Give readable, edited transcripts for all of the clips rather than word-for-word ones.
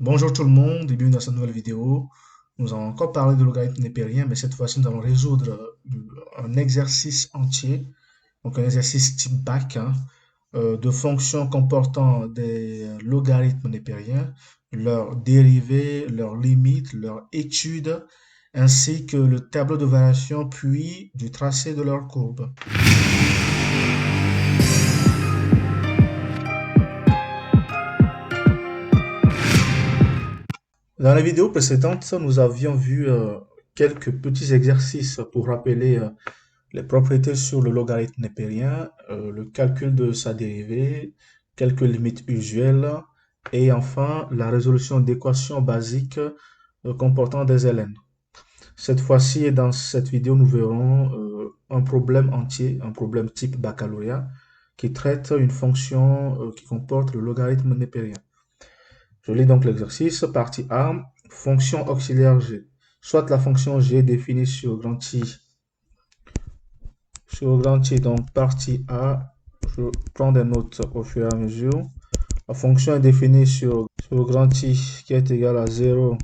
Bonjour tout le monde et bienvenue dans cette nouvelle vidéo. Nous allons encore parler de logarithme népérien, mais cette fois-ci, nous allons résoudre un exercice entier, donc un exercice type bac, de fonctions comportant des logarithmes népériens, leurs dérivées, leurs limites, leurs études, ainsi que le tableau de variation, puis du tracé de leurs courbes. Dans la vidéo précédente, nous avions vu quelques petits exercices pour rappeler les propriétés sur le logarithme népérien, le calcul de sa dérivée, quelques limites usuelles et enfin la résolution d'équations basiques comportant des ln. Cette fois-ci et dans cette vidéo, nous verrons un problème entier, un problème type baccalauréat qui traite une fonction qui comporte le logarithme népérien. Je lis donc l'exercice, partie A, fonction auxiliaire g. Soit la fonction g définie sur grand I, donc partie A, je prends des notes au fur et à mesure. La fonction est définie sur grand I qui est égal à 0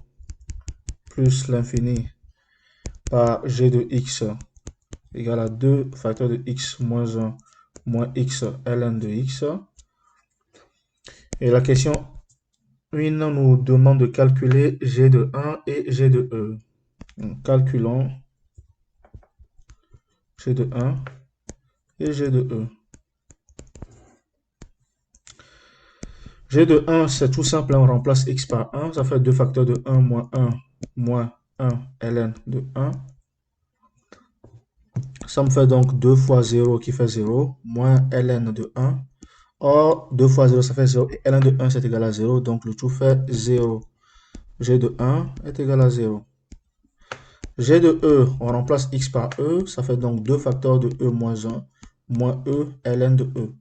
plus l'infini par g de x égal à 2 facteur de x moins 1 moins x ln de x. Et la question 1 nous demande de calculer g de 1 et g de e. Donc, calculons g de 1 et g de e. G de 1, c'est tout simple, on remplace x par 1, ça fait 2 facteurs de 1 moins 1 ln de 1. Ça me fait donc 2 fois 0 qui fait 0, moins ln de 1. Or, 2 fois 0, ça fait 0, et ln de 1, c'est égal à 0, donc le tout fait 0. G de 1 est égal à 0. G de e, on remplace x par e, ça fait donc 2 facteurs de e moins 1, moins e ln de e.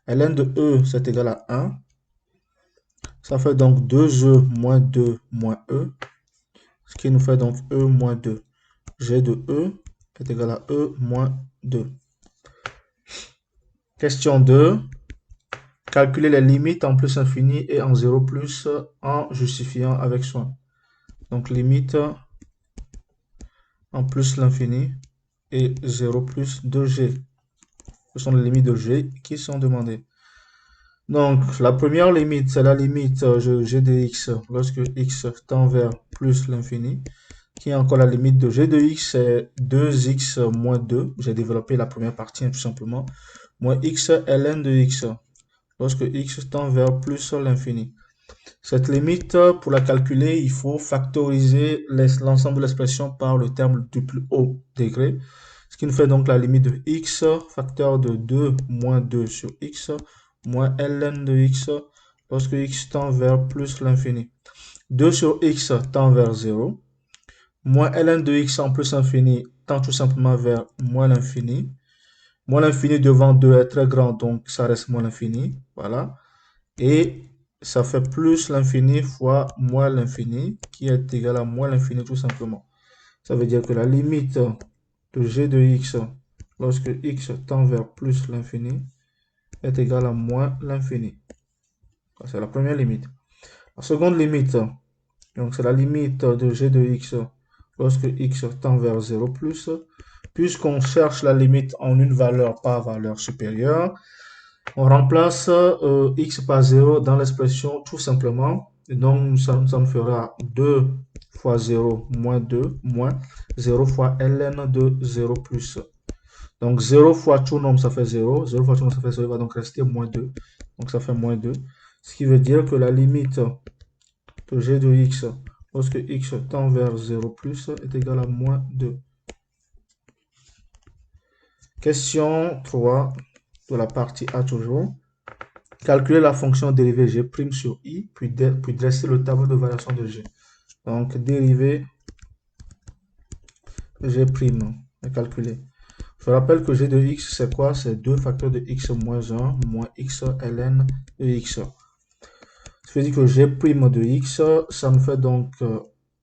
Ln de e, c'est égal à 1. Ça fait donc 2e moins 2 moins e, ce qui nous fait donc e moins 2. G de e est égal à e moins 2. Question 2. Calculer les limites en plus infini et en 0 plus en justifiant avec soin. Donc limite en plus l'infini et 0 plus de g. Ce sont les limites de g qui sont demandées. Donc, la première limite, c'est la limite g de x lorsque x tend vers plus l'infini, qui est encore la limite de g de x, c'est 2x moins 2. J'ai développé la première partie, tout simplement. Moins x ln de x, lorsque x tend vers plus l'infini. Cette limite, pour la calculer, il faut factoriser l'ensemble de l'expression par le terme du plus haut degré, ce qui nous fait donc la limite de x, facteur de 2 moins 2 sur x, moins ln de x, lorsque x tend vers plus l'infini. 2 sur x tend vers 0, moins ln de x en plus infini tend tout simplement vers moins l'infini. Moins l'infini devant 2 est très grand, donc ça reste moins l'infini, voilà. Et ça fait plus l'infini fois moins l'infini, qui est égal à moins l'infini tout simplement. Ça veut dire que la limite de g de x lorsque x tend vers plus l'infini est égale à moins l'infini. C'est la première limite. La seconde limite, donc c'est la limite de g de x lorsque x tend vers 0 plus. Puisqu'on cherche la limite en une valeur par valeur supérieure, on remplace x par 0 dans l'expression tout simplement. Et donc, ça nous fera 2 fois 0 moins 2 moins 0 fois ln de 0 plus. Donc, 0 fois tout nombre, ça fait 0. 0 fois tout nombre, ça fait 0. Il va donc rester moins 2. Donc, ça fait moins 2. Ce qui veut dire que la limite de g de x lorsque x tend vers 0 plus est égale à moins 2. Question 3 de la partie A toujours. Calculer la fonction dérivée g' sur i, puis dresser le tableau de variation de g. Donc, dérivée g' est calculée. Je rappelle que g de x, c'est quoi? C'est 2 facteurs de x moins 1 moins x ln de x. Ça veut dire que g' de x, ça me fait donc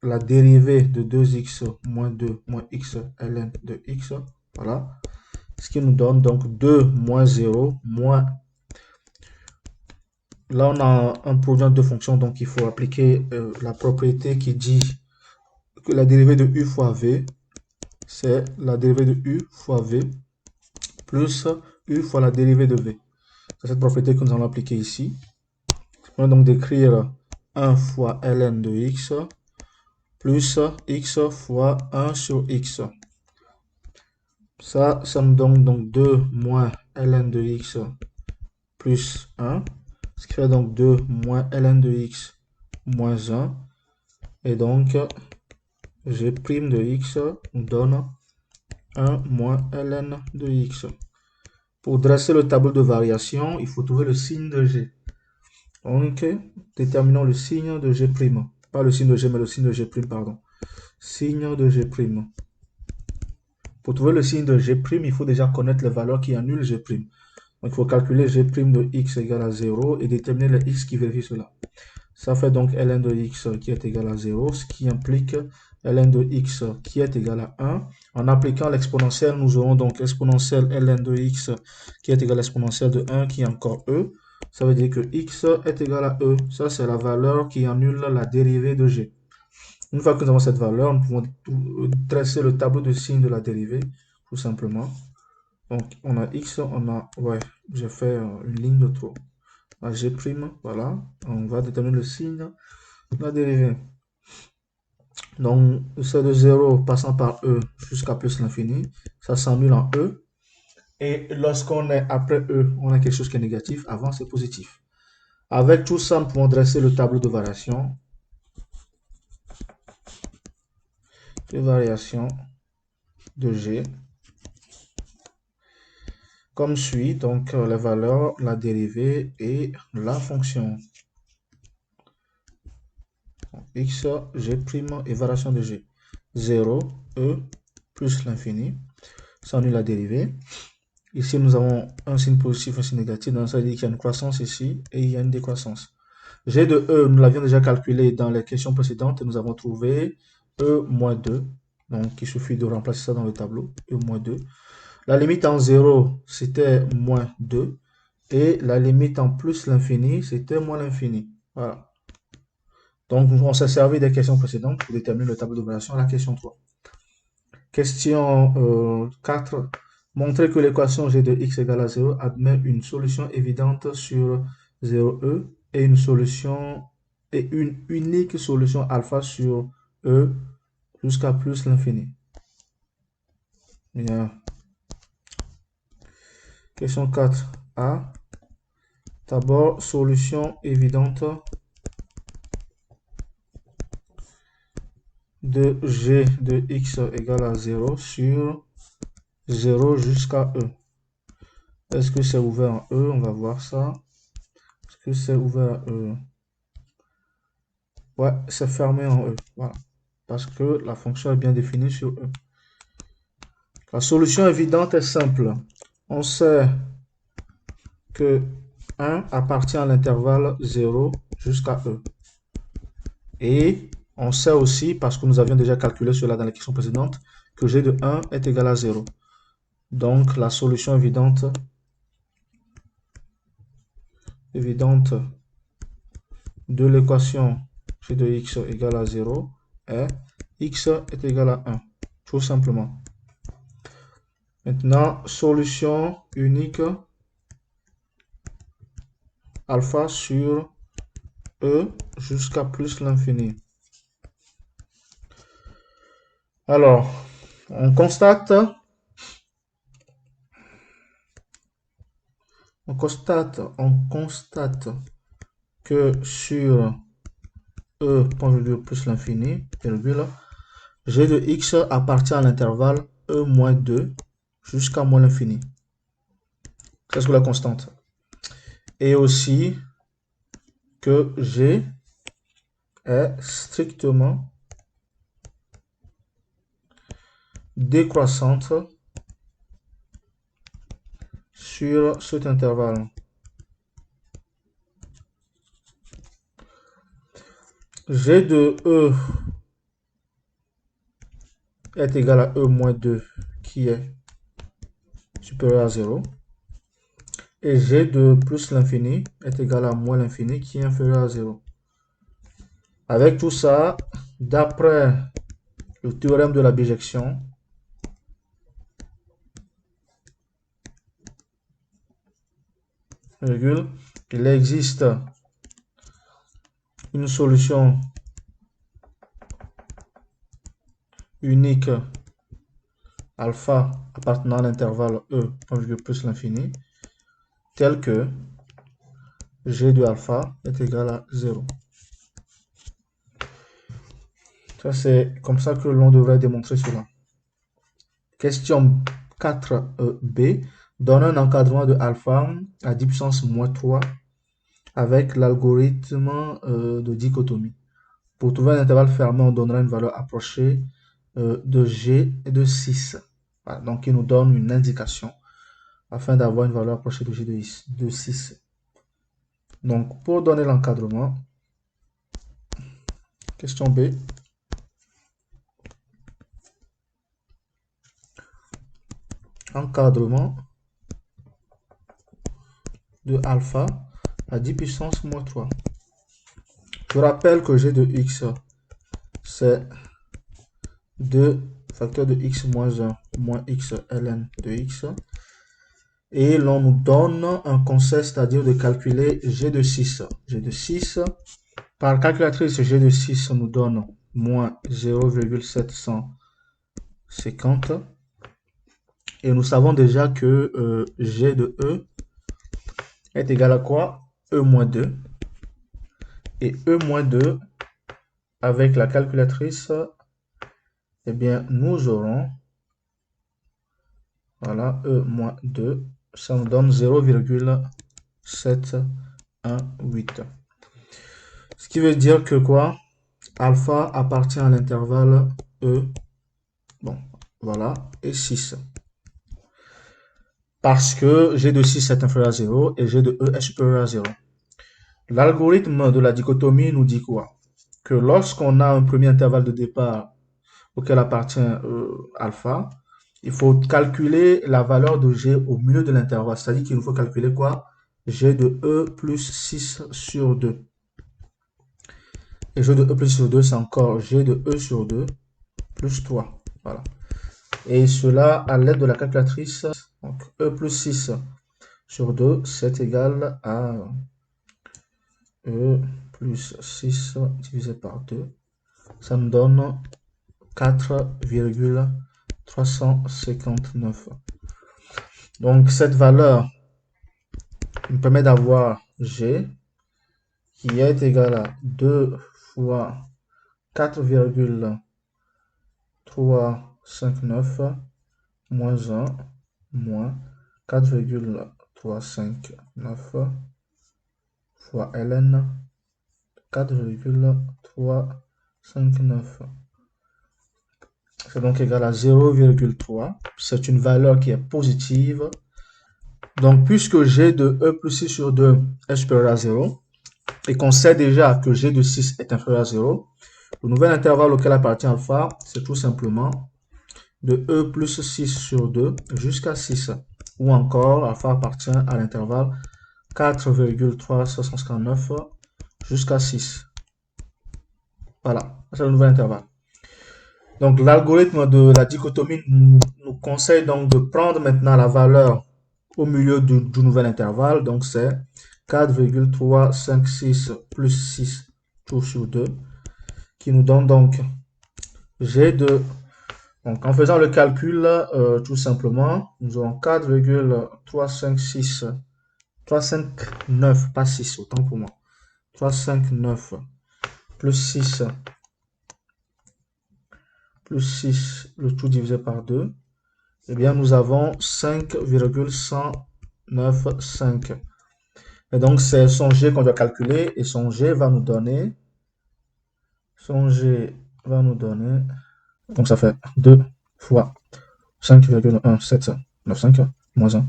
la dérivée de 2x moins 2 moins x ln de x. Voilà. Ce qui nous donne donc 2 moins 0 moins là, on a un produit de fonctions, donc il faut appliquer la propriété qui dit que la dérivée de u fois v, c'est la dérivée de u fois v plus u fois la dérivée de v. C'est cette propriété que nous allons appliquer ici. On va donc d'écrire 1 fois ln de x plus x fois 1 sur x. Ça nous donne donc 2 moins ln de x plus 1, ce qui fait donc 2 moins ln de x moins 1. Et donc, g' de x nous donne 1 moins ln de x. Pour dresser le tableau de variation, il faut trouver le signe de g. Donc, déterminons le signe de g'. Pas le signe de g, mais le signe de g', pardon. Signe de g'. Pour trouver le signe de g', il faut déjà connaître les valeurs qui annulent g'. Donc, il faut calculer g' de x égale à 0 et déterminer les x qui vérifient cela. Ça fait donc ln de x qui est égal à 0, ce qui implique ln de x qui est égal à 1. En appliquant l'exponentielle, nous aurons donc l'exponentielle ln de x qui est égal à l'exponentielle de 1 qui est encore e. Ça veut dire que x est égal à e. Ça, c'est la valeur qui annule la dérivée de g. Une fois que nous avons cette valeur, nous pouvons dresser le tableau de signes de la dérivée, tout simplement. Donc, on a x, on a... Ouais, j'ai fait une ligne de trop. On a g', voilà. On va déterminer le signe de la dérivée. Donc, c'est de 0 passant par e jusqu'à plus l'infini. Ça s'annule en e. Et lorsqu'on est après e, on a quelque chose qui est négatif. Avant, c'est positif. Avec tout ça, nous pouvons dresser le tableau de variation. De variation de g. Comme suit, donc les valeurs, la dérivée et la fonction. X, g' et variation de g. 0, e, plus l'infini. Ça annule la dérivée. Ici, nous avons un signe positif, un signe négatif. Donc, ça veut dire qu'il y a une croissance ici et il y a une décroissance. G de E, nous l'avions déjà calculé dans les questions précédentes et nous avons trouvé E moins 2. Donc, il suffit de remplacer ça dans le tableau. E moins 2. La limite en 0, c'était moins 2. Et la limite en plus l'infini, c'était moins l'infini. Voilà. Donc, on s'est servi des questions précédentes pour déterminer le tableau de variation à la question 3. Question 4. Montrer que l'équation g de x égale à 0 admet une solution évidente sur 0e et une unique solution alpha sur e jusqu'à plus l'infini. Bien. Question 4a. D'abord, solution évidente de g de x égale à 0 sur 0 jusqu'à e. Est-ce que c'est ouvert en e? On va voir ça. Est-ce que c'est ouvert à e? Ouais, c'est fermé en e. Voilà. Parce que la fonction est bien définie sur e. La solution évidente est simple. On sait que 1 appartient à l'intervalle 0 jusqu'à e. Et on sait aussi, parce que nous avions déjà calculé cela dans la question précédente, que g de 1 est égal à 0. Donc la solution évidente de l'équation g de x égale à 0 est x est égal à 1. Tout simplement. Maintenant, solution unique alpha sur e jusqu'à plus l'infini. Alors, on constate que sur e plus l'infini, g de x appartient à l'intervalle e moins 2 jusqu'à moins l'infini. C'est ce que la constante. Et aussi que g est strictement décroissante sur cet intervalle. G de E est égal à E moins 2 qui est supérieur à 0. et g de plus l'infini est égal à moins l'infini qui est inférieur à 0. Avec tout ça, d'après le théorème de la bijection, il existe une solution unique alpha appartenant à l'intervalle E, plus l'infini, tel que g de alpha est égal à 0. Ça, c'est comme ça que l'on devrait démontrer cela. Question 4b. Donne un encadrement de alpha à 10 puissance moins 3 avec l'algorithme de dichotomie. Pour trouver un intervalle fermé, on donnera une valeur approchée de g et de 6. Voilà, donc, il nous donne une indication afin d'avoir une valeur approchée de g de 6. Donc, pour donner l'encadrement, question B. Encadrement de alpha à 10 puissance moins 3. Je rappelle que g de x, c'est 2 facteur de x moins 1 moins x ln de x. Et l'on nous donne un conseil, c'est-à-dire de calculer g de 6. G de 6, par calculatrice, g de 6 nous donne moins 0,750. Et nous savons déjà que g de e est égal à quoi? E moins 2. Et E moins 2, avec la calculatrice, eh bien, nous aurons, voilà, E moins 2, ça nous donne 0,718. Ce qui veut dire que quoi? Alpha appartient à l'intervalle E, bon, voilà, et 6. Parce que G de 6 est inférieur à 0 et G de E est supérieur à 0. L'algorithme de la dichotomie nous dit quoi? Que lorsqu'on a un premier intervalle de départ auquel appartient alpha, il faut calculer la valeur de G au milieu de l'intervalle. C'est-à-dire qu'il nous faut calculer quoi? G de E plus 6 sur 2. Et G de E plus 6 sur 2, c'est encore G de E sur 2 plus 3. Voilà. Et cela à l'aide de la calculatrice. Donc E plus 6 sur 2, c'est égal à E plus 6 divisé par 2. Ça me donne 4,359. Donc, cette valeur me permet d'avoir G qui est égal à 2 fois 4,359 moins 1 moins 4,359 fois ln 4,359. C'est donc égal à 0,3. C'est une valeur qui est positive. Donc, puisque G de E plus 6 sur 2 est supérieur à 0, et qu'on sait déjà que G de 6 est inférieur à 0, le nouvel intervalle auquel appartient alpha, c'est tout simplement de E plus 6 sur 2 jusqu'à 6. Ou encore, alpha appartient à l'intervalle 4,359 jusqu'à 6. Voilà, c'est le nouvel intervalle. Donc, l'algorithme de la dichotomie nous conseille donc de prendre maintenant la valeur au milieu du nouvel intervalle. Donc, c'est 4,356 plus 6 tout sur 2 qui nous donne donc G de... Donc, en faisant le calcul, tout simplement, nous aurons 4,356, 359, pas 6, autant pour moi, 359 plus 6, le tout divisé par 2, eh bien, nous avons 5,195. Et donc, c'est son G qu'on doit calculer, et son G va nous donner, donc ça fait 2 fois 5,1795 moins 1,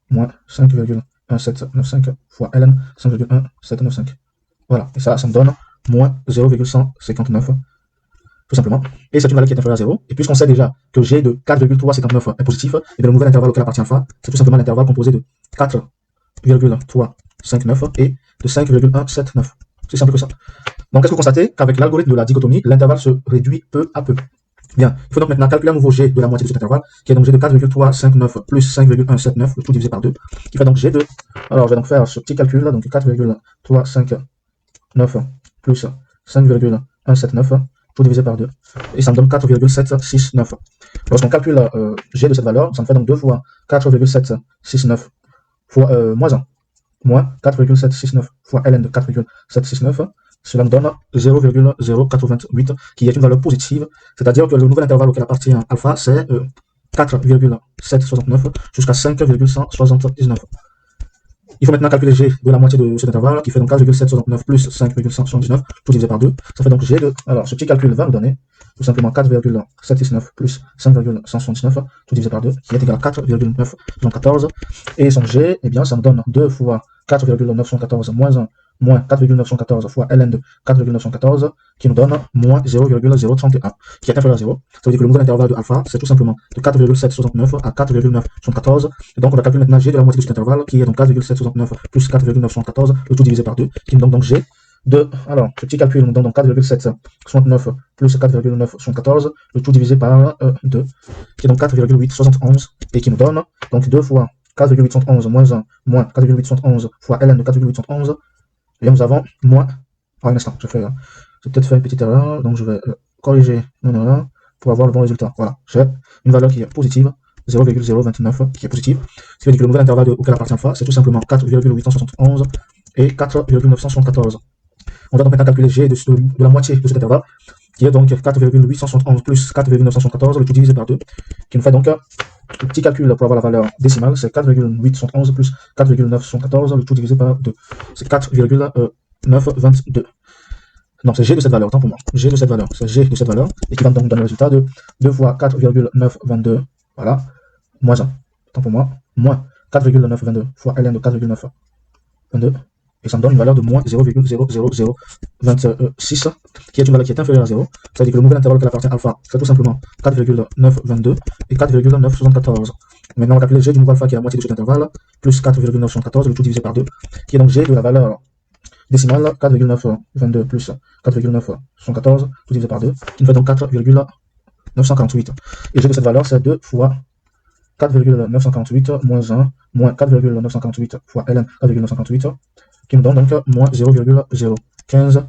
moins 5,1795 fois ln 5,1795. Voilà, et ça me donne moins 0,159, tout simplement. Et c'est une valeur qui est inférieure à 0. Et puisqu'on sait déjà que G de 4,359 est positif, et bien le nouvel intervalle auquel appartient alpha, c'est tout simplement l'intervalle composé de 4 4,359 et de 5,179. C'est simple que ça. Donc, qu'est-ce que vous constatez? Qu'avec l'algorithme de la dichotomie, l'intervalle se réduit peu à peu. Bien, il faut donc maintenant calculer un nouveau g de la moitié de cet intervalle, qui est donc g de 4,359 plus 5,179, le tout divisé par 2, qui fait donc g de... Alors, je vais donc faire ce petit calcul là, donc 4,359 plus 5,179, tout divisé par 2, et ça me donne 4,769. Lorsqu'on calcule g de cette valeur, ça me fait donc 2 fois 4,769 fois moins 1, moins 4,769 fois ln de 4,769, cela me donne 0,088 qui est une valeur positive, c'est-à-dire que le nouvel intervalle auquel appartient alpha, c'est 4,769 jusqu'à 5,179. Il faut maintenant calculer g de la moitié de cet intervalle, qui fait donc 4,769 plus 5,179, tout divisé par 2. Ça fait donc g de... Alors, ce petit calcul va me donner tout simplement 4,769 plus 5,179, tout divisé par 2, qui est égal à 4,914. Et son g, eh bien, ça me donne 2 fois 4,914 moins 1 moins 4,914 fois ln de 4,914, qui nous donne moins 0,031, qui est inférieur à 0. Ça veut dire que le nouvel intervalle de alpha, c'est tout simplement de 4,769 à 4,914. Et donc, on va calculer maintenant g de la moitié de cet intervalle, qui est donc 4,769 plus 4,914, le tout divisé par 2, qui nous donne donc g de... Alors, ce petit calcul nous donne donc 4,769 plus 4,914, le tout divisé par 2, qui est donc 4,871, et qui nous donne donc 2 fois 4,811 moins 1 moins 4,811 fois ln de 4,811, et nous avons moins... Oh, un instant, j'ai peut-être fait une petite erreur, donc je vais corriger mon erreur pour avoir le bon résultat. Voilà, j'ai une valeur qui est positive, 0,029, qui est positive. Ce qui veut dire que le nouvel intervalle auquel appartient alpha, c'est tout simplement 4,871 et 4,974. On doit donc maintenant calculer g de la moitié de cet intervalle, qui est donc 4,871 plus 4,974, le tout divisé par 2, qui nous fait donc... Le petit calcul pour avoir la valeur décimale, c'est 4,811 plus 4,914, le tout divisé par 2. C'est 4,922. Non, c'est g de cette valeur, tant pour moi. G de cette valeur, c'est g de cette valeur, et qui va donc donner le résultat de 2 fois 4,922, voilà, moins 1, tant pour moi, moins 4,922 fois ln de 4,922, et ça me donne une valeur de moins 0,00026, qui est une valeur qui est inférieure à 0. Ça veut dire que le nouvel intervalle auquel appartient alpha, c'est tout simplement 4,922 et 4,974. Maintenant, on va calculer g du nouveau alpha qui est la moitié de cet intervalle, plus 4,914, le tout divisé par 2, qui est donc g de la valeur décimale 4,922 plus 4,914, tout divisé par 2, qui nous fait donc 4,948. Et g de cette valeur, c'est 2 fois 4,948 moins 1 moins 4,948 fois ln 4,948, qui nous donne donc moins 0,015,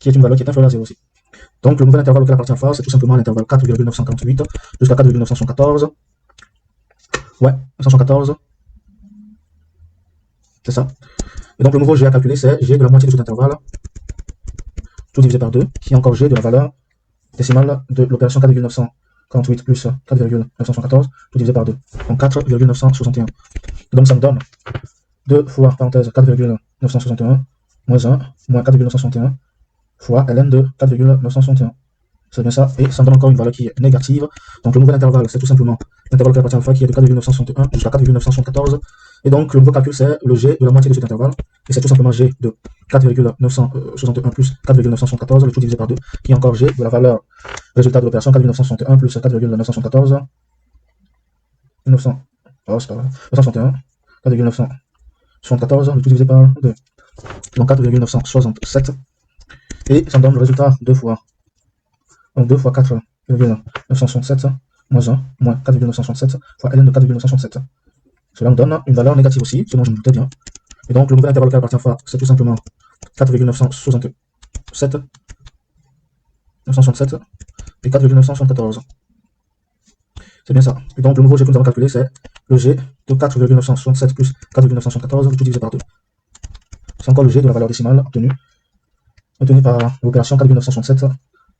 qui est une valeur qui est inférieure à 0 aussi. Donc le nouvel intervalle auquel appartient alpha, c'est tout simplement l'intervalle 4,948 jusqu'à 4,914. Ouais, 914. C'est ça. Et donc le nouveau g à calculer, c'est g de la moitié de cet intervalle, tout divisé par 2, qui est encore g de la valeur décimale de l'opération 4,948 plus 4,914, tout divisé par 2. Donc 4,961. Donc ça me donne 2 fois, parenthèse, 4,961 moins 1 moins 4,961 fois ln de 4,961. C'est bien ça, et ça me donne encore une valeur qui est négative. Donc le nouvel intervalle, c'est tout simplement l'intervalle qui appartient à alpha, qui est de 4,961 jusqu'à 4,974. Et donc le nouveau calcul, c'est le g de la moitié de cet intervalle, et c'est tout simplement g de 4,961 plus 4,974, le tout divisé par 2, qui est encore g de la valeur résultat de l'opération 4,961 plus 4,974. 900, oh c'est pas vrai, 961, 4,974, le tout divisé par 2. Donc 4,967. Et ça me donne le résultat 2 fois. Donc 2 fois 4,967 moins 1 moins 4,967 fois ln de 4,967. Cela me donne une valeur négative aussi, ce dont je me doutais bien. Et donc le nouvel intervalle qui appartient à, c'est tout simplement 4,967 et 4,974. C'est bien ça. Et donc le nouveau g que nous avons calculé, c'est le g de 4,967 plus 4,974, tout divisé par 2. C'est encore le g de la valeur décimale obtenue par l'opération 4,967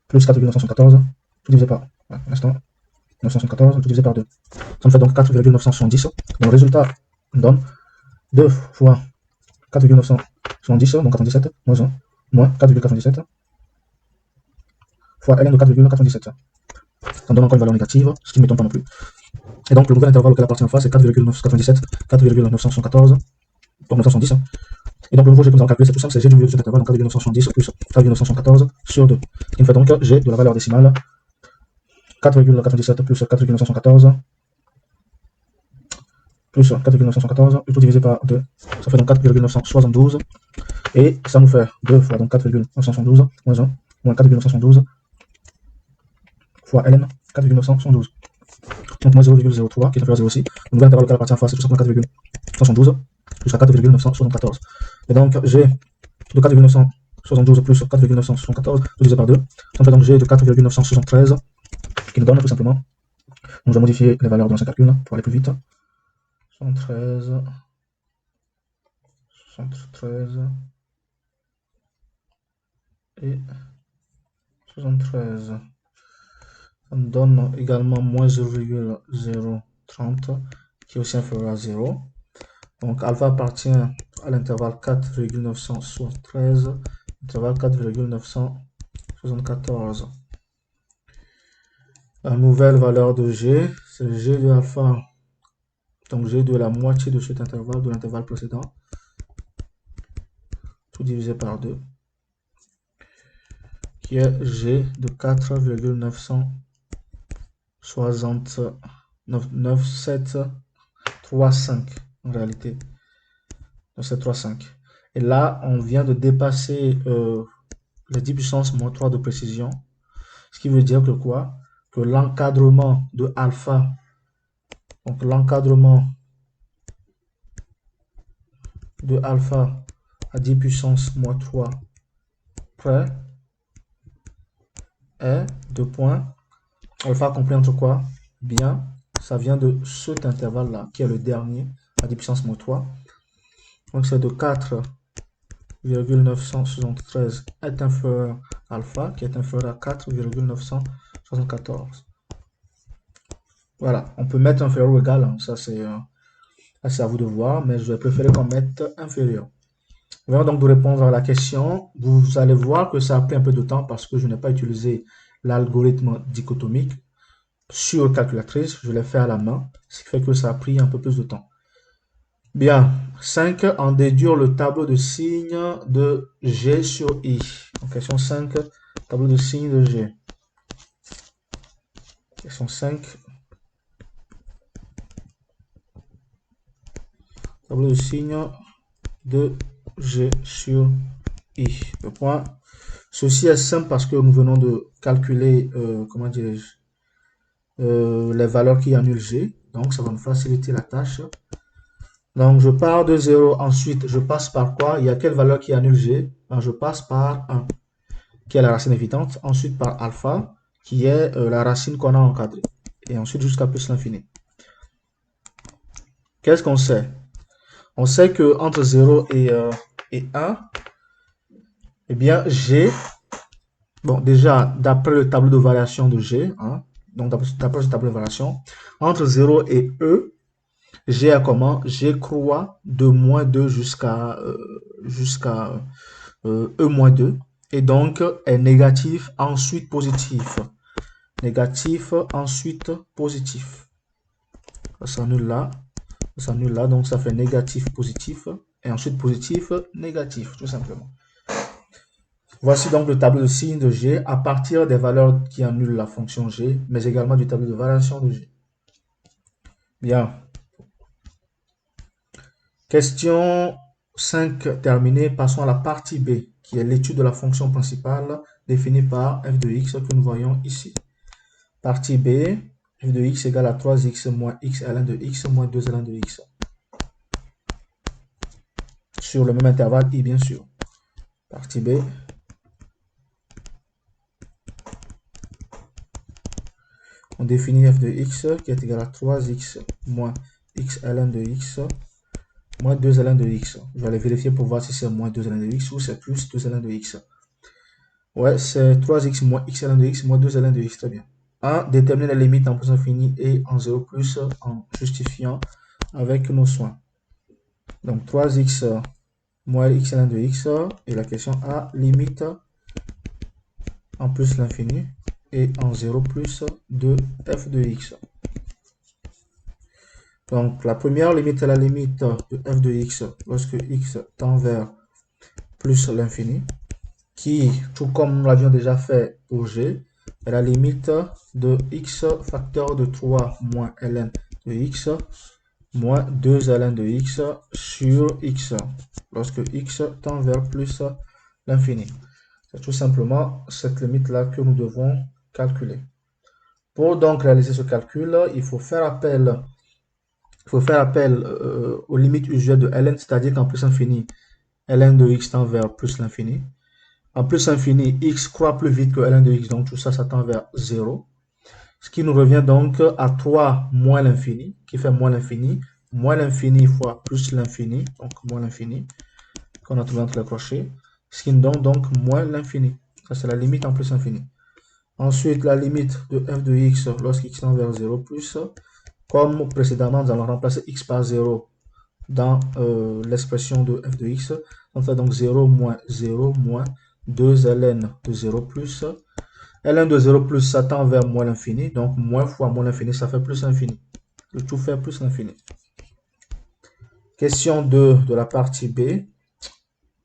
plus 4,974, tout divisé par, ouais, un instant, 974, tout divisé par 2. Ça me fait donc 4,970. Donc le résultat me donne 2 fois 4,970, donc 97, moins 1, moins 4,97, fois ln de 4,97. Ça me donne encore une valeur négative, ce qui ne m'étonne pas non plus. Et donc le nouvel intervalle auquel appartient alpha, c'est 4,997, 4,974, donc 910. Et donc le nouveau g que nous allons calculer, c'est tout simple, c'est g du milieu de cet intervalle, donc 4,970 plus 4,974 sur 2. Ce qui me fait donc g de la valeur décimale 4,97 plus 4,914 plus 4,914, et tout divisé par 2, ça fait donc 4,972, et ça nous fait 2 fois donc 4,972 moins 1, moins 4,972 fois ln 4,972. Donc moins 0,03 qui est inférieur à 0 aussi. Le nouvel intervalle auquel appartient face, c'est tout simplement 4,972 jusqu'à 4,974. Et donc G de 4,972 plus 4,974 divisé par 2, ça fait donc G de 4,973 qui nous donne tout simplement, nous allons modifier les valeurs dans ce calcul pour aller plus vite. 73, 73 et 73. Ça me donne également moins 0,030 qui est aussi inférieur à 0. Donc alpha appartient à l'intervalle 4,973, intervalle 4,974. La nouvelle valeur de G, c'est G de alpha, donc G de la moitié de cet intervalle, de l'intervalle précédent, tout divisé par 2, qui est G de 4,99735 en réalité. 9,735. Et là, on vient de dépasser les 10 puissance moins 3 de précision. Ce qui veut dire que quoi? Que l'encadrement de alpha, donc l'encadrement de alpha à 10 puissance moins 3 près est de points. Alpha compris entre quoi? Bien, ça vient de cet intervalle-là, qui est le dernier, à 10 puissance moins 3. Donc c'est de 4,973 est inférieur à alpha, qui est inférieur à 4,974. Voilà, on peut mettre inférieur ou égal, hein. Ça c'est à vous de voir, mais je vais préférer qu'on mette inférieur. Avant donc de répondre à la question, vous allez voir que ça a pris un peu de temps parce que je n'ai pas utilisé l'algorithme dichotomique sur calculatrice, je l'ai fait à la main, ce qui fait que ça a pris un peu plus de temps. Bien, 5, en déduire le tableau de signes de G sur I. En question 5, tableau de signes de G. Question 5, tableau de signes de G sur I. Le point. Ceci est simple parce que nous venons de calculer, comment dirais-je, les valeurs qui annulent G. Donc, ça va nous faciliter la tâche. Donc, je pars de 0. Ensuite, je passe par quoi? Il y a quelle valeur qui annule G? Ben, je passe par 1, qui est la racine évidente. Ensuite, par alpha, qui est la racine qu'on a encadrée. Et ensuite, jusqu'à plus l'infini. Qu'est-ce qu'on sait? On sait que entre 0 et 1, eh bien, G, bon, déjà, d'après le tableau de variation de G, hein, donc d'après ce tableau de variation, entre 0 et E, G a comment? G croît de moins 2 jusqu'à E moins 2, et donc est négatif, ensuite positif. Négatif, ensuite positif. Ça s'annule là, donc ça fait négatif, positif, et ensuite positif, négatif, tout simplement. Voici donc le tableau de signes de G à partir des valeurs qui annulent la fonction G, mais également du tableau de variation de G. Bien. Question 5 terminée. Passons à la partie B, qui est l'étude de la fonction principale définie par f de x que nous voyons ici. Partie B, f de x égale à 3x moins x ln de x moins 2 ln de x. Sur le même intervalle i, bien sûr. Partie B. On définit f de x qui est égal à 3x moins x ln de x moins 2 ln de x. Je vais aller vérifier pour voir si c'est moins 2 ln de x ou c'est plus 2 ln de x. Ouais, c'est 3x moins x ln de x moins 2 ln de x. Très bien. 1. Déterminer les limites en plus infini et en 0 plus en justifiant avec nos soins. Donc 3x moins x ln de x et la question A, limite en plus l'infini et en 0 plus de f de x. Donc la première limite est la limite de f de x lorsque x tend vers plus l'infini, qui, tout comme nous l'avions déjà fait pour g, est la limite de x facteur de 3 moins ln de x moins 2 ln de x sur x, lorsque x tend vers plus l'infini. C'est tout simplement cette limite-là que nous devons calculer. Pour donc réaliser ce calcul, il faut faire appel aux limites usuelles de ln, c'est-à-dire qu'en plus infini, ln de x tend vers plus l'infini. En plus infini, x croît plus vite que ln de x, donc tout ça, ça tend vers 0. Ce qui nous revient donc à 3 moins l'infini, qui fait moins l'infini fois plus l'infini, donc moins l'infini, qu'on a trouvé entre les crochets, ce qui nous donne donc moins l'infini. Ça, c'est la limite en plus infini. Ensuite, la limite de f de x lorsqu'x tend vers 0 plus, comme précédemment, nous allons remplacer x par 0 dans l'expression de f de x. On fait donc 0 moins 2 ln de 0 plus. ln de 0 plus, ça tend vers moins l'infini. Donc, moins fois moins l'infini, ça fait plus l'infini. Le tout fait plus l'infini. Question 2 de la partie B.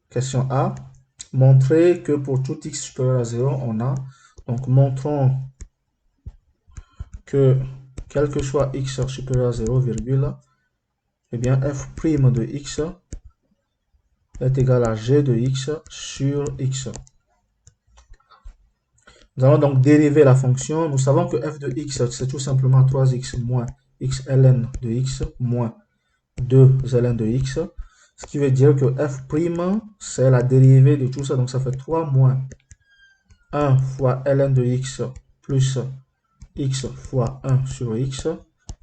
Question A. Montrer que pour tout x supérieur à 0, on a. Donc, montrons que quel que soit x supérieur à 0, virgule, eh bien, f' de x est égal à g de x sur x. Nous allons donc dériver la fonction. Nous savons que f de x, c'est tout simplement 3x moins x ln de x moins 2 ln de x. Ce qui veut dire que f', c'est la dérivée de tout ça. Donc, ça fait 3 moins 1 fois ln de x plus x fois 1 sur x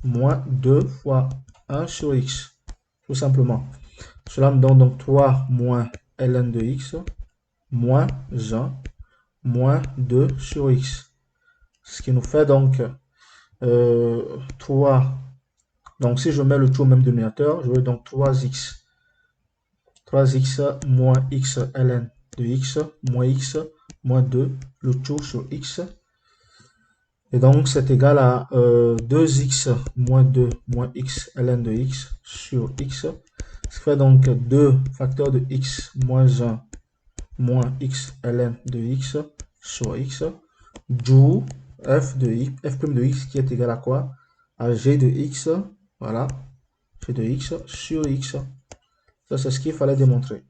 moins 2 fois 1 sur x. Tout simplement. Cela me donne donc 3 moins ln de x moins 1 moins 2 sur x. Ce qui nous fait donc 3. Donc si je mets le tout au même dénominateur, j'aurai donc 3x. 3x moins x ln de x moins 2, le tout sur x. Et donc c'est égal à 2x moins 2 moins x ln de x sur x. Ce qui fait donc 2 facteurs de x moins 1 moins x ln de x sur x, d'où f de x qui est égal à quoi? À g de x, voilà, g de x sur x. Ça, c'est ce qu'il fallait démontrer.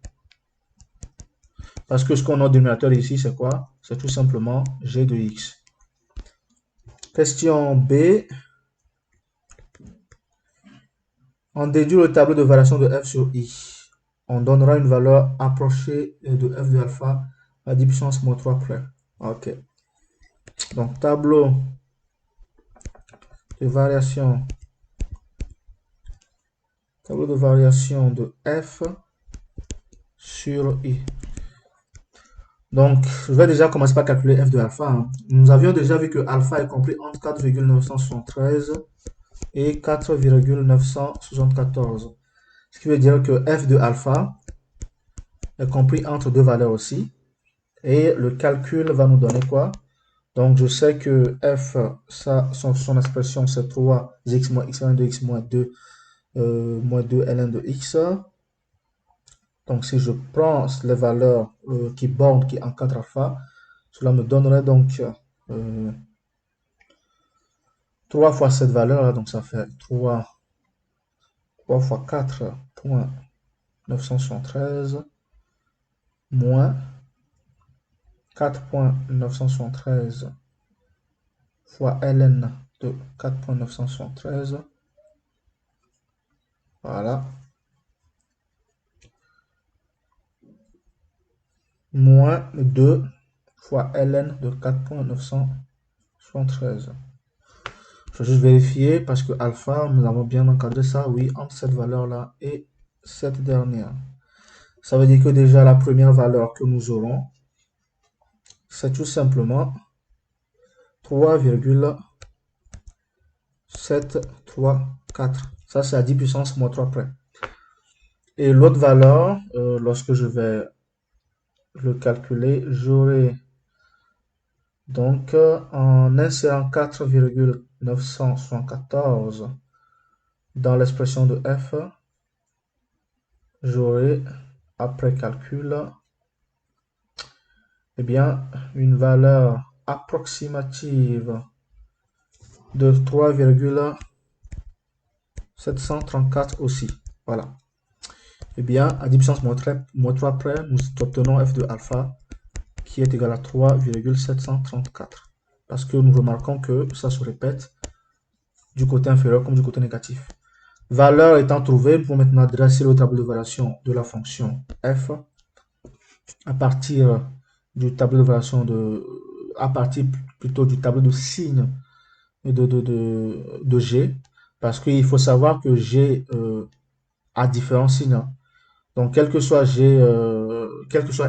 Parce que ce qu'on a au dénominateur ici, c'est quoi? C'est tout simplement g de x. Question B. On déduit le tableau de variation de f sur i. On donnera une valeur approchée de f de alpha à 10 puissance moins 3 près. Ok. Donc, tableau de variation de f sur i. Donc, je vais déjà commencer par calculer f de alpha. Nous avions déjà vu que alpha est compris entre 4,973 et 4,974. Ce qui veut dire que f de alpha est compris entre deux valeurs aussi. Et le calcul va nous donner quoi? Donc, je sais que f, son expression, c'est 3x moins x1 de x moins 2 ln de x. Donc, si je prends les valeurs qui encadrent alpha, cela me donnerait donc 3 fois cette valeur-là. Donc, ça fait 3 fois 4,973 moins 4,973 fois ln de 4,973. Voilà. Moins 2 fois ln de 4,973. Je vais juste vérifier parce que alpha, nous avons bien encadré ça, oui, entre cette valeur-là et cette dernière. Ça veut dire que déjà la première valeur que nous aurons, c'est tout simplement 3,734. Ça, c'est à 10 puissance moins 3 près. Et l'autre valeur, lorsque je vais le calculer, j'aurai donc en insérant 4,974 dans l'expression de f, j'aurai après calcul, eh bien, une valeur approximative de 734 aussi. Voilà. Eh bien, à 10 puissance moins 3 près, nous obtenons f de alpha qui est égal à 3,734. Parce que nous remarquons que ça se répète du côté inférieur comme du côté négatif. Valeur étant trouvée, nous pouvons maintenant dresser le tableau de variation de la fonction f à partir du tableau de variation à partir plutôt du tableau de signes de g, parce qu'il faut savoir que g a différents signes. Donc, quel que soit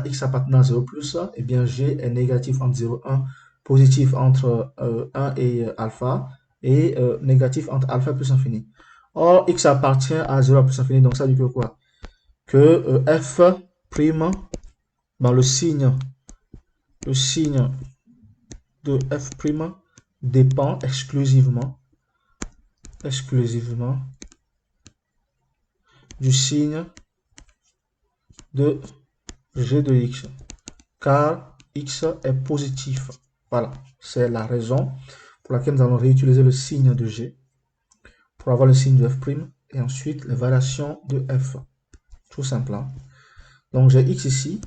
x appartenant à 0 plus, eh bien, g est négatif entre 0 et 1, positif entre 1 et alpha, et négatif entre alpha plus infini. Or, x appartient à 0 plus infini, donc ça veut dire que quoi? Que f prime, dans le signe de f prime dépend exclusivement du signe de g de x, car x est positif. Voilà, c'est la raison pour laquelle nous allons réutiliser le signe de g pour avoir le signe de f' et ensuite les variations de f. Tout simple. Hein? Donc j'ai x ici,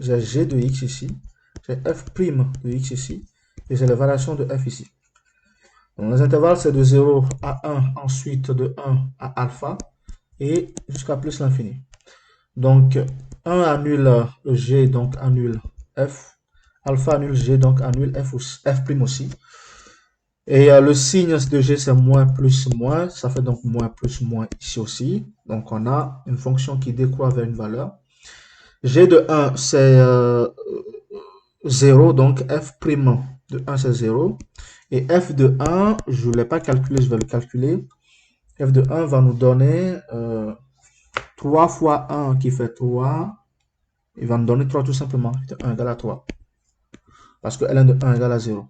j'ai g de x ici, j'ai f' de x ici, et j'ai les variations de f ici. Donc les intervalles c'est de 0 à 1, ensuite de 1 à alpha, et jusqu'à plus l'infini. Donc 1 annule g, donc annule f. Alpha annule g, donc annule f' aussi. Et le signe de g, c'est moins plus moins. Ça fait donc moins plus moins ici aussi. Donc on a une fonction qui décroît vers une valeur. G de 1, c'est 0. Donc f' de 1, c'est 0. Et f de 1, je ne l'ai pas calculé, je vais le calculer. F de 1 va nous donner 3 fois 1 qui fait 3. Il va nous donner 3 tout simplement. 1 égale à 3. Parce que ln de 1 égale à 0.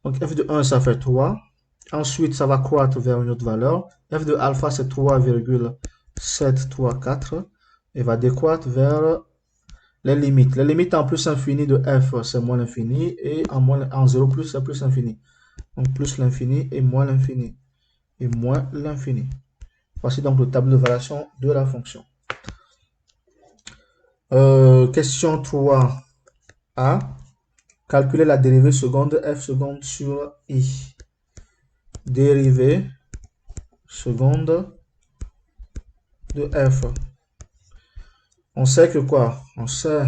Donc f de 1, ça fait 3. Ensuite, ça va croître vers une autre valeur. F de alpha, c'est 3,734. Et va décroître vers les limites. Les limites en plus infini de f, c'est moins l'infini. Et en 0 plus, c'est plus l'infini. Donc plus l'infini et moins l'infini. Et moins l'infini. Voici donc le tableau de variation de la fonction. Question 3a. Calculer la dérivée seconde f seconde sur i. Dérivée seconde de f. On sait que quoi? On sait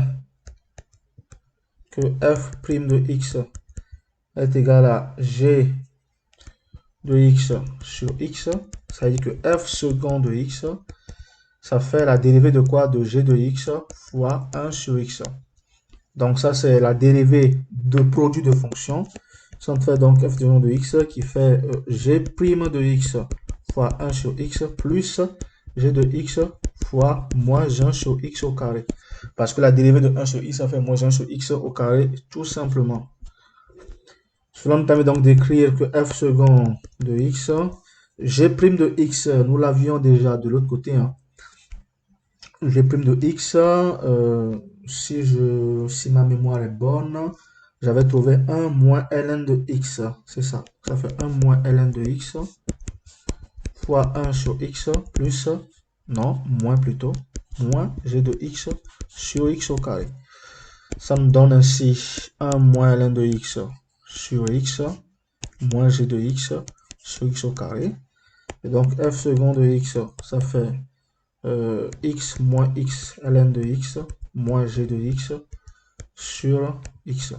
que f' de x est égal à g de x sur x. Ça veut dire que f second de x, ça fait la dérivée de quoi? De g de x fois 1 sur x. Donc ça, c'est la dérivée de produit de fonction. Ça me fait donc f de x qui fait g' de x fois 1 sur x plus g de x fois moins 1 sur x au carré. Parce que la dérivée de 1 sur x, ça fait moins 1 sur x au carré, tout simplement. Cela nous permet donc d'écrire que f second de x, g' de x, nous l'avions déjà de l'autre côté. Hein. G' de x, si ma mémoire est bonne, j'avais trouvé 1 moins ln de x. C'est ça. Ça fait 1 moins ln de x fois 1 sur x plus, non, moins plutôt, moins g de x sur x au carré. Ça me donne ainsi 1 moins ln de x sur x moins g de x sur x au carré. Et donc f second de x, ça fait x moins x ln de x moins g de x sur x.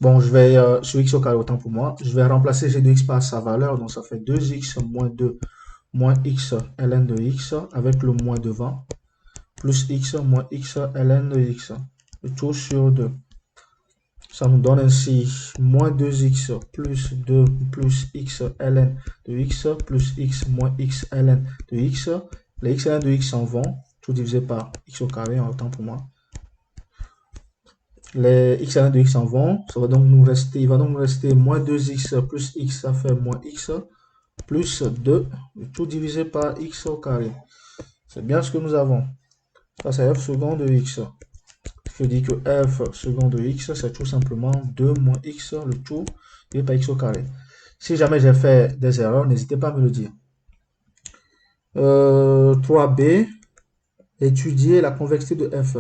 Bon, je vais sur x au carré, autant pour moi. Je vais remplacer g de x par sa valeur, donc ça fait 2x moins 2 moins x ln de x avec le moins devant, plus x moins x ln de x, le tout sur 2. Ça nous donne ainsi moins 2x plus 2 plus x ln de x plus x moins x ln de x. Les x ln de x s'en vont, tout divisé par x au carré, en autant pour moi. Les x ln de x s'en vont, ça va donc nous rester, il va donc nous rester moins 2x plus x, ça fait moins x plus 2, tout divisé par x au carré. C'est bien ce que nous avons. Ça, c'est f second de x. Je dis que f second de x, c'est tout simplement 2 moins x, le tout divisé par x au carré. Si jamais j'ai fait des erreurs, n'hésitez pas à me le dire. 3b, étudier la convexité de f.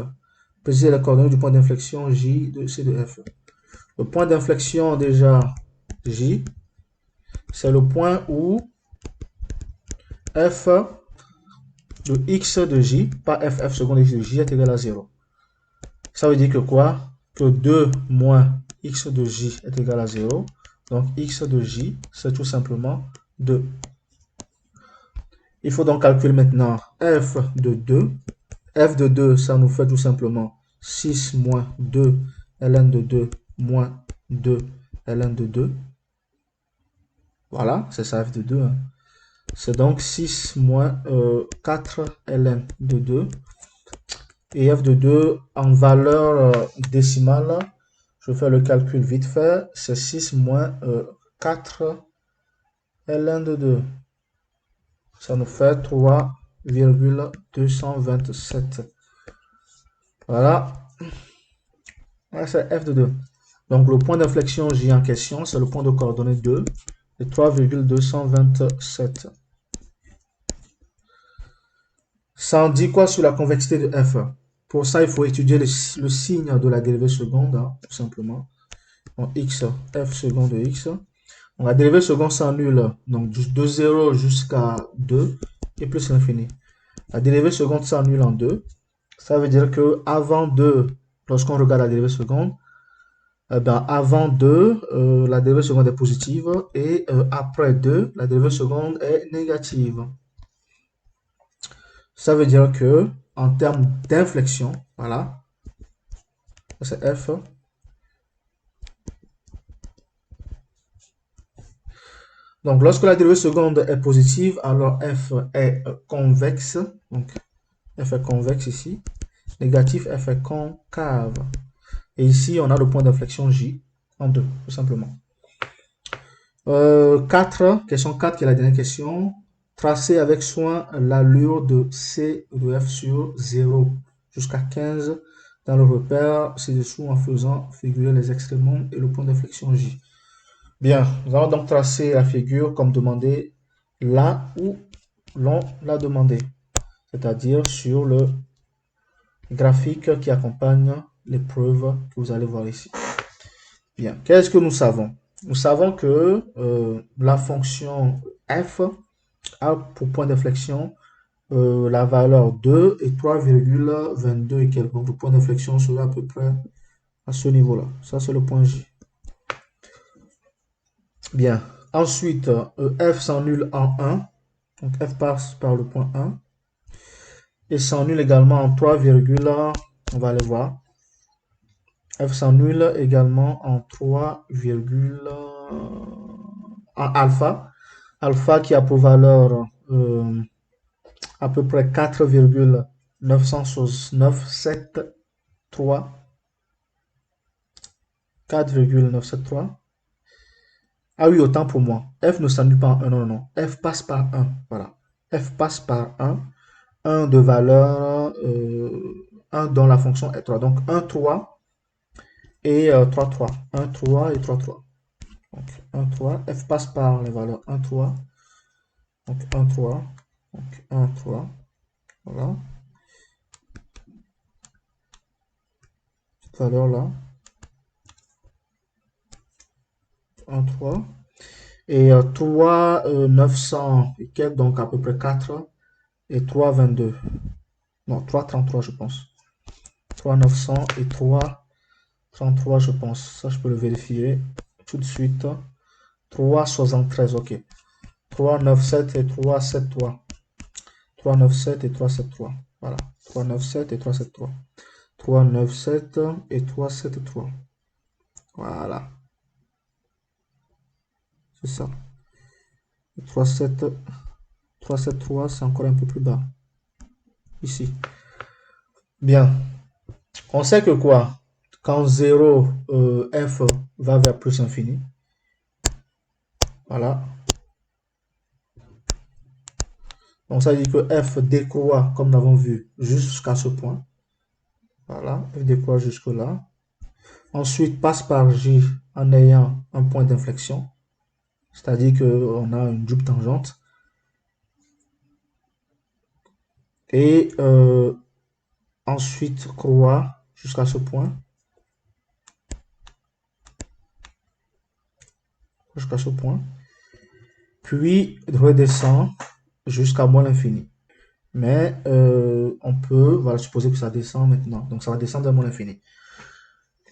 Préciser les coordonnées du point d'inflexion J de C de f. Le point d'inflexion déjà J, c'est le point où f de x de J, pas f seconde x de J est égal à 0. Ça veut dire que quoi? Que 2 moins x de J est égal à 0. Donc x de J, c'est tout simplement 2. Il faut donc calculer maintenant f de 2. F de 2, ça nous fait tout simplement 6 moins 2 ln de 2 moins 2 ln de 2. Voilà, c'est ça f de 2. Hein. C'est donc 6 moins 4 ln de 2. Et f de 2 en valeur décimale, je fais le calcul vite fait, c'est 6 moins 4 ln de 2. Ça nous fait 3,227. Voilà. C'est f de 2. Donc le point d'inflexion J en question, c'est le point de coordonnée 2 et 3,227. Ça en dit quoi sur la convexité de f? Pour ça, il faut étudier le signe de la dérivée seconde, hein, tout simplement. Donc x, f seconde de x. Donc, la dérivée seconde s'annule donc de 0 jusqu'à 2 et plus l'infini. La dérivée seconde s'annule en 2. Ça veut dire que avant 2, lorsqu'on regarde la dérivée seconde, avant 2, la dérivée seconde est positive et après 2, la dérivée seconde est négative. Ça veut dire que en termes d'inflexion, voilà, c'est f. Donc lorsque la dérivée seconde est positive, alors f est convexe. Donc f est convexe ici. Négatif, f est concave. Et ici, on a le point d'inflexion J en 2, tout simplement. 4, question 4 qui est la dernière question. Tracer avec soin l'allure de C de F sur 0 jusqu'à 15 dans le repère ci-dessous en faisant figurer les extrémons et le point d'inflexion J. Bien, nous allons donc tracer la figure comme demandé là où l'on l'a demandé, c'est-à-dire sur le graphique qui accompagne l'épreuve que vous allez voir ici. Bien, qu'est-ce que nous savons? Nous savons que la fonction f a pour point d'inflexion la valeur 2 et 3,22 et quelques. Donc le point d'inflexion sera à peu près à ce niveau-là. Ça, c'est le point J. Bien. Ensuite, f s'annule en 1. Donc f passe par le point 1. Et s'annule également en 3, on va aller voir. F s'annule également en 3, en alpha. Alpha qui a pour valeur à peu près 4,973. 4,973. Ah oui, autant pour moi. F ne s'annule pas en 1, non, non. F passe par 1. Voilà. F passe par 1. 1 de valeur 1 dont la fonction est 3. Donc 1, 3 et 3, 3. 1, 3 et 3, 3. Donc 1, 3. F passe par les valeurs 1, 3. Donc 1, 3. Donc 1, 3. Voilà. Cette valeur là. 1, 3. Et 3, 900 et quelques, donc à peu près 4. Et 3, 22. Non, 3, 33 je pense. 3, 900 et 3, 33 je pense. Ça je peux le vérifier tout de suite. 3, 73, ok. 3, 9, 7 et 3, 7, 3. 3, 9, 7 et 3, 7, 3. Voilà. 3, 9, 7 et 3, 7, 3. 3, 9, 7 et 3, 7, 3. Voilà. C'est ça. 3, 7, 3, 7, 3, c'est encore un peu plus bas. Ici. Bien. On sait que quoi? Quand 0, f va vers plus infini. Voilà. Donc ça veut dire que f décroît, comme nous l'avons vu, jusqu'à ce point. Voilà, f décroît jusque là. Ensuite, passe par J en ayant un point d'inflexion. C'est-à-dire qu'on a une double tangente. Et ensuite, croix jusqu'à ce point. Jusqu'à ce point. Puis, redescend jusqu'à moins l'infini. Mais on peut, voilà, supposer que ça descend maintenant. Donc, ça va descendre à moins l'infini.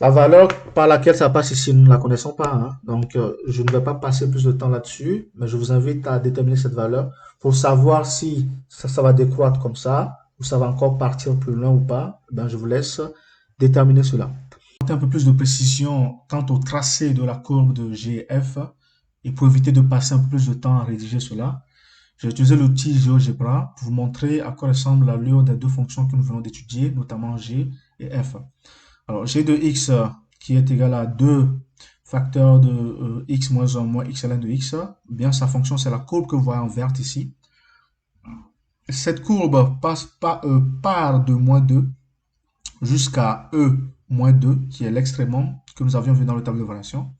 La valeur par laquelle ça passe ici, nous ne la connaissons pas, hein. Donc, je ne vais pas passer plus de temps là-dessus, mais je vous invite à déterminer cette valeur pour savoir si ça va décroître comme ça, ou ça va encore partir plus loin ou pas. Ben, je vous laisse déterminer cela. Un peu plus de précision quant au tracé de la courbe de GF, et pour éviter de passer un peu plus de temps à rédiger cela, j'ai utilisé l'outil GeoGebra pour vous montrer à quoi ressemble l'allure des deux fonctions que nous venons d'étudier, notamment G et F. Alors, g de x qui est égal à 2 facteurs de x moins 1 moins x ln de x, bien sa fonction c'est la courbe que vous voyez en vert ici. Cette courbe part de moins 2 jusqu'à e moins 2 qui est l'extrémum que nous avions vu dans le tableau de variation.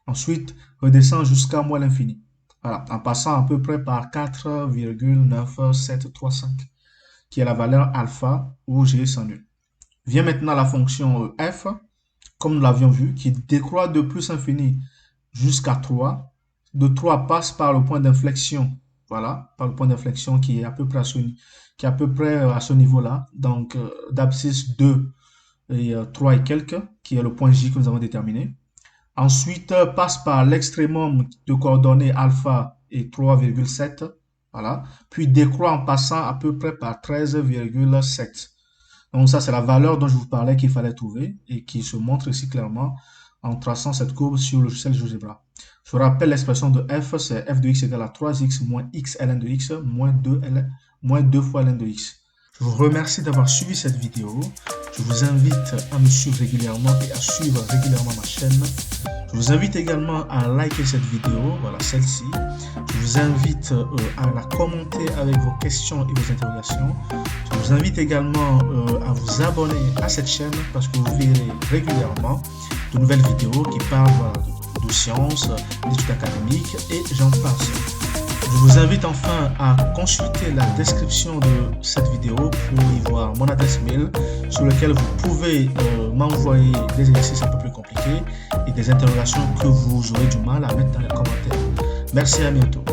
Ensuite, redescend jusqu'à moins l'infini. Voilà, en passant à peu près par 4,9735 qui est la valeur alpha où g est nul. Vient maintenant la fonction f, comme nous l'avions vu, qui décroît de plus infini jusqu'à 3. De 3 passe par le point d'inflexion, voilà, par le point d'inflexion qui est à peu près à ce niveau-là, donc d'abscisse 2 et 3 et quelques, qui est le point J que nous avons déterminé. Ensuite, passe par l'extrémum de coordonnées alpha et 3,7, voilà, puis décroît en passant à peu près par 13,7. Donc ça, c'est la valeur dont je vous parlais qu'il fallait trouver et qui se montre ici clairement en traçant cette courbe sur le logiciel GeoGebra. Je vous rappelle l'expression de f, c'est f de x égale à 3x moins x ln de x moins 2 fois ln de x. Je vous remercie d'avoir suivi cette vidéo. Je vous invite à me suivre régulièrement et à suivre régulièrement ma chaîne. Je vous invite également à liker cette vidéo, voilà celle-ci. Je vous invite à la commenter avec vos questions et vos interrogations. Je vous invite également à vous abonner à cette chaîne parce que vous verrez régulièrement de nouvelles vidéos qui parlent de sciences, d'études académiques et j'en passe. Je vous invite enfin à consulter la description de cette vidéo pour y voir mon adresse mail sur laquelle vous pouvez m'envoyer des exercices un peu plus compliqués et des interrogations que vous aurez du mal à mettre dans les commentaires. Merci, à bientôt.